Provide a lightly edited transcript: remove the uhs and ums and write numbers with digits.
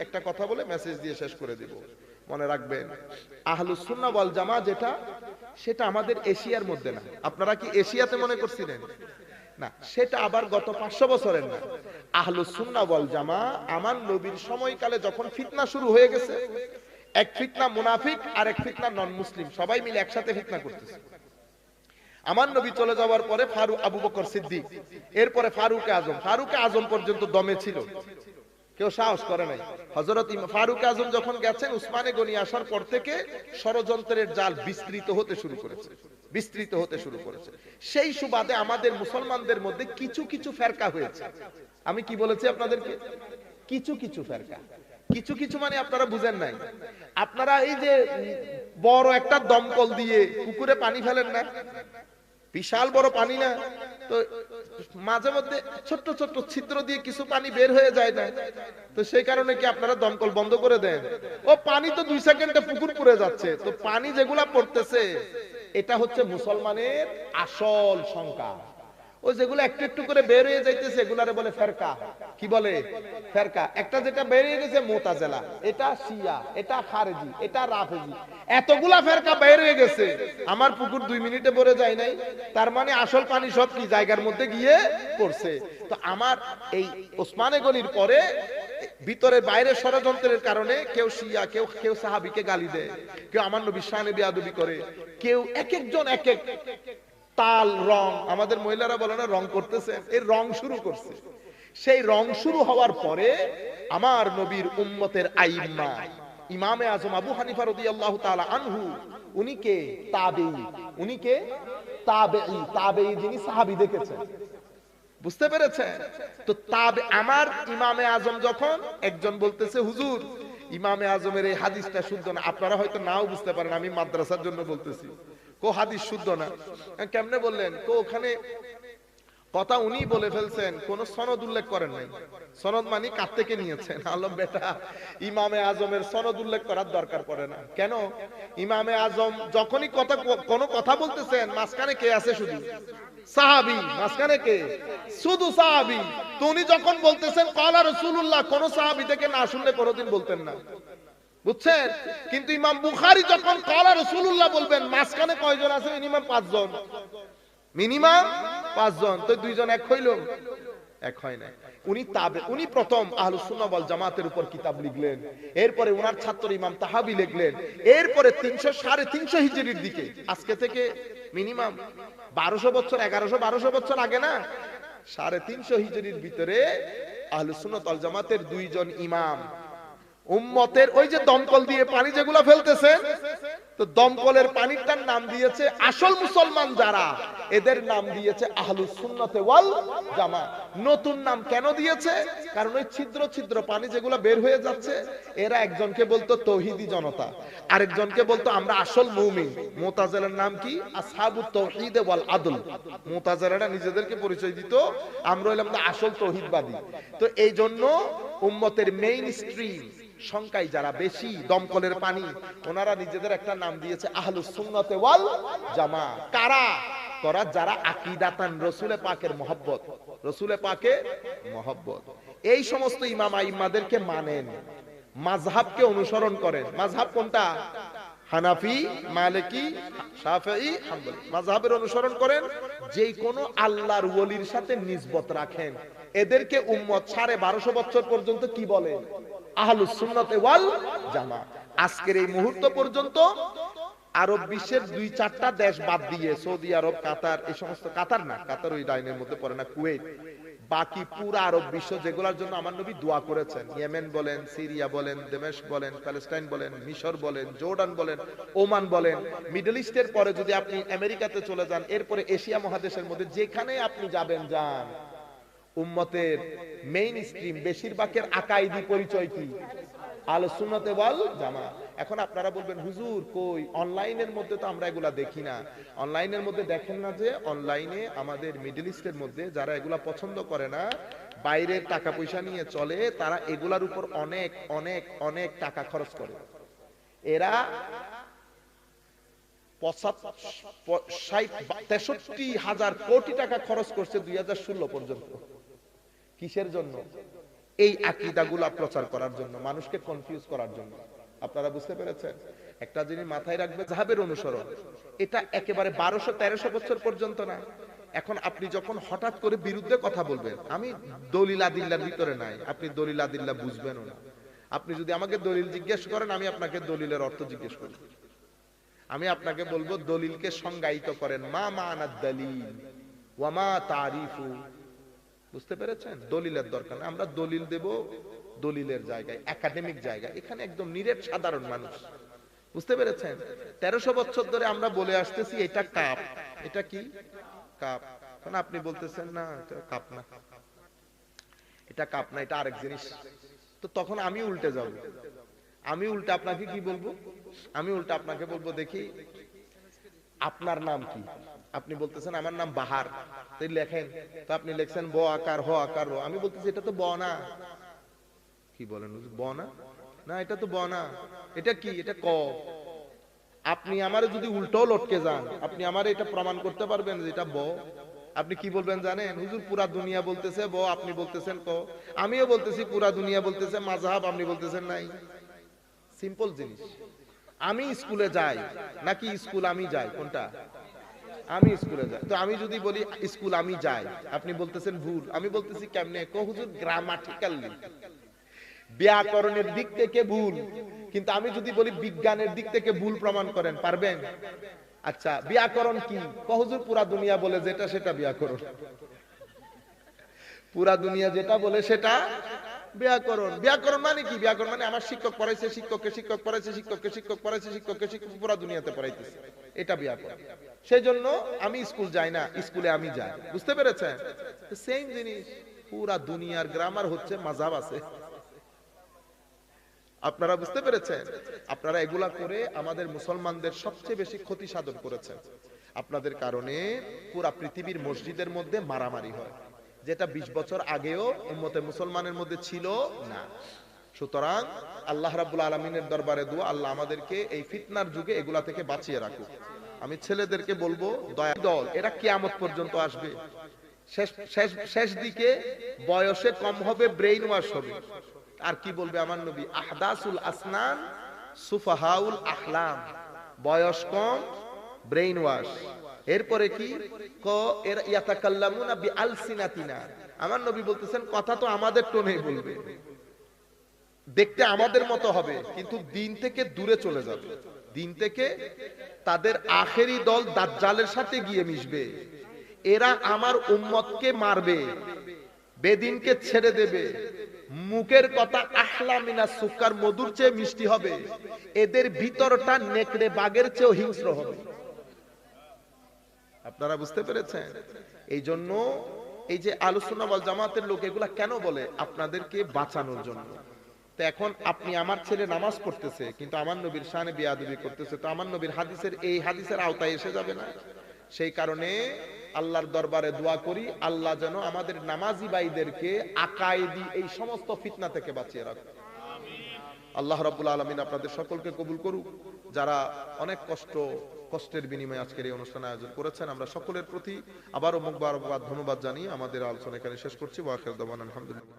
একটা কথা বলে মেসেজ দিয়ে শেষ করে দিব। মনে রাখবেন, আহলুস সুন্নাহ ওয়াল জামাত যেটা, সেটা আমাদের এশিয়ার মধ্যে না। আপনারা কি এশিয়াতে মনে করছিলেন? না, সেটা আবার গত 500 বছরের না। আহলুস সুন্নাহ ওয়াল জামাত আমার নবীর সময়কালে যখন ফিতনা শুরু হয়ে গেছে, এক ফিতনা মুনাফিক আর এক ফিতনা নন মুসলিম, সবাই মিলে একসাথে ফিতনা করতেছে। আমার নবী চলে যাওয়ার পরে আবু বকর সিদ্দিক, এরপরে ফারুক আজম পর্যন্ত দমে ছিল, কেউ সাহস করে নাই। হযরত ফারুক আজম যখন গেছেন, উসমানে গনি আসার পর থেকে ষড়যন্ত্রের জাল বিস্তৃত হতে শুরু করেছে। সেই সুবাদে আমাদের মুসলমানদের মধ্যে কিছু কিছু ফেরকা হয়েছে। আমি কি বলেছি আপনাদেরকে? কিছু কিছু ফেরকা। কিছু কিছু মানে আপনারা বুঝেন নাই। আপনারা এই যে বড় একটা দমকল দিয়ে পুকুরে পানি ফেলেন না, বিশাল বড় পানি না, তো মাঝে মধ্যে ছোট্ট ছোট্ট ছিদ্র দিয়ে কিছু পানি বের হয়ে যায় না, তো সেই কারণে কি আপনারা দমকল বন্ধ করে দেন? ও পানি তো 2 সেকেন্ডে পুকুর পুড়ে যাচ্ছে। তো পানি যেগুলা পড়তেছে, এটা হচ্ছে মুসলমানের আসল সংখ্যা। ও যেগুলো একটু একটু করে বের হয়ে যাইতেছে, এগুলারে বলে ফেরকা। কি বলে? ফেরকা। একটা যেটা বের হয়ে গেছে মুতাজিলা, এটা শিয়া, এটা খারেজি, এটা রাফেজি, এতগুলা ফেরকা বের হয়ে গেছে। আমার পুকুর 2 মিনিটে ভরে যায় নাই, তার মানে আসল পানি সব কি জায়গার মধ্যে গিয়ে পড়ছে। তো আমার এই ওসমানে গনির পরে ভিতরে বাইরে ষড়যন্ত্রের কারণে কেউ শিয়া, কেউ সাহাবীকে গালি দেয়, কেউ আমার নবীর শানে বেয়াদবি করে, কেউ এক একজন এক এক তাল রং, আমাদের মহিলারা বলে না রং করতেছে, এই রং শুরু করছে। সেই রং শুরু হওয়ার পরে আমার নবীর উম্মতের আইম্মা ইমামে আজম আবু হানিফা রাদিয়াল্লাহু তাআলা আনহু, উনিকে তাবেঈ যিনি সাহাবী দেখেছেন, বুঝতে পেরেছেন? তো আমার ইমামে আজম যখন একজন বলতেছে, হুজুর ইমামে আজমের এই হাদিসটা শুদ্ধ না, আপনারা হয়তো নাও বুঝতে পারেন, আমি মাদ্রাসার জন্য বলতেছি, কো হাদিস শুদ্ধ না। কেমনে বললেন? কো ওখানে কথা উনি বলে ফেলছেন, কোন সনদ উল্লেখ করেন নাই। সনদ মানে কার থেকে নিয়েছেন? আলম বেটা, ইমামে আজমের সনদ উল্লেখ করার দরকার পড়ে না। কেন? ইমামে আজম যখনই কোনো কথা বলতেছেন, মাঝখানে কে আছে? শুধু সাহাবী। মাঝখানে কে? শুধু সাহাবী। তো উনি যখন বলতেছেন ক্বালা রাসূলুল্লাহ, কোন সাহাবী থেকে না শুনলে কোনোদিন বলতেন না, বুঝছেন? কিন্তু ইমাম বুখারী যখন ক্বালা রাসূলুল্লাহ বলবেন, মাঝখানে কয়জন আছে? মিনিমাম 5 জন, মিনিমাম 5 জন। তো 2 জন এক হইল? এক হয় না। উনি প্রথম আহলুস সুন্নাহ ওয়াল জামাতের উপর কিতাব লিখলেন, এরপরে ওনার ছাত্র ইমাম তাহাবী লিখলেন, এরপরে 300-350 হিজরির দিকে, আজকে থেকে মিনিমাম 1200 বছর, 1100-1200 বছর আগে না, 350 হিজরির ভিতরে আহলুস সুন্নাহ ওয়াল জামাতের 2 জন ইমাম উম্মতের ওই যে দমকল দিয়ে পানি যেগুলো ফেলতেছেন, তো দমকলের পানিটার নাম দিয়েছে, আসল মুসলমান যারা, এদের নাম দিয়েছে আহলুস সুন্নাত ওয়াল জামাত। নতুন নাম কেন দিয়েছে? কারণ ওই ছিদ্র ছিদ্র পানি যেগুলো বের হয়ে যাচ্ছে, এরা একজনকে বলতো তৌহিদি জনতা, আরেকজনকে বলতো আমরা আসল মুমিন। মুতাজিলার নাম কি? আসহাবুত তাওহীদ ওয়াল আদল। মুতাজিলারা নিজেদেরকে পরিচয় দিত, আমরা হলাম আসল তাওহীদবাদী। তো এই জন্য উম্মতের মেইন স্ট্রিম সংখ্যায় যারা বেশি, দমকলের পানি, ওনারা নিজেদের একটা নাম দিয়েছে আহলুস সুন্নাত ওয়াল জামাত। কারা? করা যারা আকীদাতান রাসূলে পাকের মহব্বত, রাসূলে পাকের মহব্বত, এই সমস্ত ইমাম আইম্মাদেরকে মানেন, মাযহাবকে অনুসরণ করেন। মাযহাব কোনটা? হানাফি, মালিকি, শাফিঈ, হাম্বলি। মাযহাবের অনুসরণ করেন, যেই কোনো আল্লাহর ওলির সাথে নিসবত রাখেন, এদেরকে উম্মত 1250 বছর পর্যন্ত কি বলে? আহলুস সুন্নাত ওয়াল জামাত। আজকের এই মুহূর্ত পর্যন্ত আরব বিশ্বের 2-4টা দেশ বাদ দিয়ে, সৌদি আরব, কাতার, এই সমস্ত, কাতার না, কাতার ওই লাইনের মধ্যে পড়ে না, কুয়েত, বাকি পুরো আরব বিশ্ব যেগুলোর জন্য আমার নবী দোয়া করেছেন, ইয়েমেন বলেন, সিরিয়া বলেন, দামেস্ক বলেন, প্যালেস্টাইন বলেন, মিশর বলেন, জর্ডান বলেন, ওমান বলেন, মিডল ইস্টের পরে যদি আপনি আমেরিকাতে চলে যান, এরপরে এশিয়া মহাদেশের মধ্যে যেখানে আপনি যাবেন যান, উম্মতের মেইন স্ট্রিম বেশিরভাগের আকাইদি পরিচয় কি? আহলুস সুন্নাত ওয়াল জামাত। এখন আপনারা বলবেন, হুজুর কই অনলাইনের মধ্যে তো আমরা এগুলা দেখি না। অনলাইনের মধ্যে দেখেন না যে অনলাইনে আমাদের মিডল ইস্টের মধ্যে যারা এগুলা পছন্দ করে না, বাইরের টাকা পয়সা নিয়ে চলে, তারা এগুলার উপর অনেক অনেক অনেক টাকা খরচ করে। এরা 63,000 কোটি টাকা খরচ করছে 2016 পর্যন্ত। কিসের জন্য? এই আকীদাগুলো প্রচার করার জন্য, মানুষকে কনফিউজ করার জন্য। আপনারা বুঝতে পেরেছেন? একটা জিনিস মাথায় রাখবে, যাহাবের অনুসরণ এটা একেবারে 1200-1300 বছর পর্যন্ত না। এখন আপনি যখন হঠাৎ করে বিরুদ্ধে কথা বলবেন, আমি দলিল আদিল্লার ভিতরে নাই, আপনি দলিল আদিল্লা বুঝবেনও না। আপনি যদি আমাকে দলিল জিজ্ঞেস করেন, আমি আপনাকে দলিলের অর্থ জিজ্ঞেস করি। আমি আপনাকে বলবো দলিলকে সংজ্ঞায়িত করেন, মা মানাদ দলিল ওয়া মা তারিফু। বুঝতে পেরেছেন? দলিলের দরকার না, আমরা দলিল দেব দলিলের জায়গায়, একাডেমিক জায়গায়। এখানে একদম নিরেট সাধারণ মানুষ। বুঝতে পেরেছেন? 1300 বছর ধরে আমরা বলে আসতেছি এটা কাপ। এটা কি? কাপ। কারণ আপনি বলতেছেন না এটা কাপ না, এটা কাপ না, এটা আরেক জিনিস। তো তখন আমি উল্টে যাব, আমি উল্টে আপনাকে কি বলবো? আমি উল্টে আপনাকে বলবো, দেখি আপনার নাম কি? আপনি বলতেছেন আমার নাম বাহার, তাই লেখেন। তো আপনি লিখছেন ব আকার হ আকার র। আমি বলতেছি এটা তো ব না। কি বলেন? ব না? না এটা তো ব না, এটা কি? এটা ক। আপনি আমারে যদি উল্টো লটকে যান, আপনি আমারে এটা প্রমাণ করতে পারবেন যে এটা ব? আপনি কি বলবেন জানেন? হুজুর পুরা দুনিয়া বলতেছে ব, আপনি বলতেছেন ক। আমিও বলতেছি পুরা দুনিয়া বলতেছে মাযহাব, আপনি বলতেছেন নাই। সিম্পল জিনিস। আমি স্কুলে যাই নাকি স্কুল আমি যাই? কোনটা? আমি স্কুলে যাই। তো আমি যদি বলি স্কুল আমি যাই, আপনি বলতেছেন ভুল। আমি বলতেছি কেমনে? কো হুজুর গ্রামাটিক্যালি, ব্যাকরণের দিক থেকে ভুল। কিন্তু আমি যদি বলি বিজ্ঞানের দিক থেকে ভুল প্রমাণ করেন, পারবেন? আচ্ছা ব্যাকরণ কি? কো হুজুর পুরা দুনিয়া বলে যেটা সেটা ব্যাকরণ। পুরা দুনিয়া যেটা বলে সেটা ব্যাকরণ। ব্যাকরণ মানে কি? ব্যাকরণ মানে আমার শিক্ষক পড়াইছে, শিক্ষককে শিক্ষক পড়াইছে, শিক্ষককে শিক্ষক পড়াইছে, শিক্ষককে শিক্ষক পুরা দুনিয়াতে পড়াইতেছে, এটা ব্যাকরণ। সেজন্য আমি স্কুল যাই না, স্কুলে আমি যাই। বুঝতে পেরেছেন? সেম জিনিস, পুরা দুনিয়ার গ্রামার হচ্ছে মাযহাব আছে। আপনারা বুঝতে পেরেছেন? আপনারা এগুলা করে আমাদের মুসলমানদের সবচেয়ে বেশি ক্ষতি সাধন করেছেন। আপনাদের কারণে পুরা পৃথিবীর মসজিদের মধ্যে মারামারি হয়, যেটা 20 বছর আগেও উম্মতে মুসলমানের মধ্যে ছিল না। সুতরাং আল্লাহ রাব্বুল আলামিনের দরবারে দোয়া, আল্লাহ আমাদেরকে এই ফিতনার যুগে এগুলা থেকে বাঁচিয়ে রাখুক। আমি ছেলেদেরকে বলবো, দয়া দল এরা কিয়ামত পর্যন্ত আসবে। শেষ দিকে বয়সে কম হবে, ব্রেইন ওয়াশ হবে। আর কি বলবে আমার নবী? আহদাসুল আসনান সুফাহাউল আহলাম। বয়স কম, ব্রেইন ওয়াশ। এরপরে কি? ইয়াতাকাল্লামুনা বিআলসিনাতিনা। আমার নবী বলতেছেন কথা তো আমাদের টোনেই বলবে, দেখতে আমাদের মতো হবে, কিন্তু দিন থেকে দূরে চলে যাবে। দিন থেকে তাদের আখেরি দল দাজ্জালের সাথে গিয়ে মিশবে। এরা আমার উম্মতকে মারবে, বেদিনকে ছেড়ে দেবে। মুখের কথা আহলা মিনা সুকার, মধুর চেয়ে মিষ্টি হবে। এদের ভিতরটা নেকড়ে বাঘের চেয়েও হিংস্র হবে। আপনারা বুঝতে পেরেছেন? এই জন্য এই যে আহলুস সুন্নাহ ওয়াল জামাতের লোক এগুলা কেন বলে? আপনাদেরকে বাঁচানোর জন্য। তো এখন আপনি, আমার ছেলে নামাজ পড়তেছে কিন্তু আমার নবীর শানে বেয়াদবি করতেছে, তো আমার নবীর হাদিসের এই হাদিসের আওতায় এসে যাবে না? সেই কারণে আল্লাহর দরবারে দোয়া করি, আল্লাহ যেন আমাদের নামাজি ভাইদেরকে আকায়েদি এই সমস্ত ফিতনা থেকে বাঁচিয়ে রাখে। আল্লাহ রাব্বুল আলামিন আপনাদের সকলকে কবুল করুক। যারা অনেক কষ্টের বিনিময়ে আজকের এই অনুষ্ঠান আয়োজন করেছেন, আমরা সকলের প্রতি আবারও মুবারকবাদ, ধন্যবাদ জানিয়ে আমাদের আলোচনা এখানে শেষ করছি। ওয়া আখিরু দাওয়ানা আলহামদুলিল্লাহ।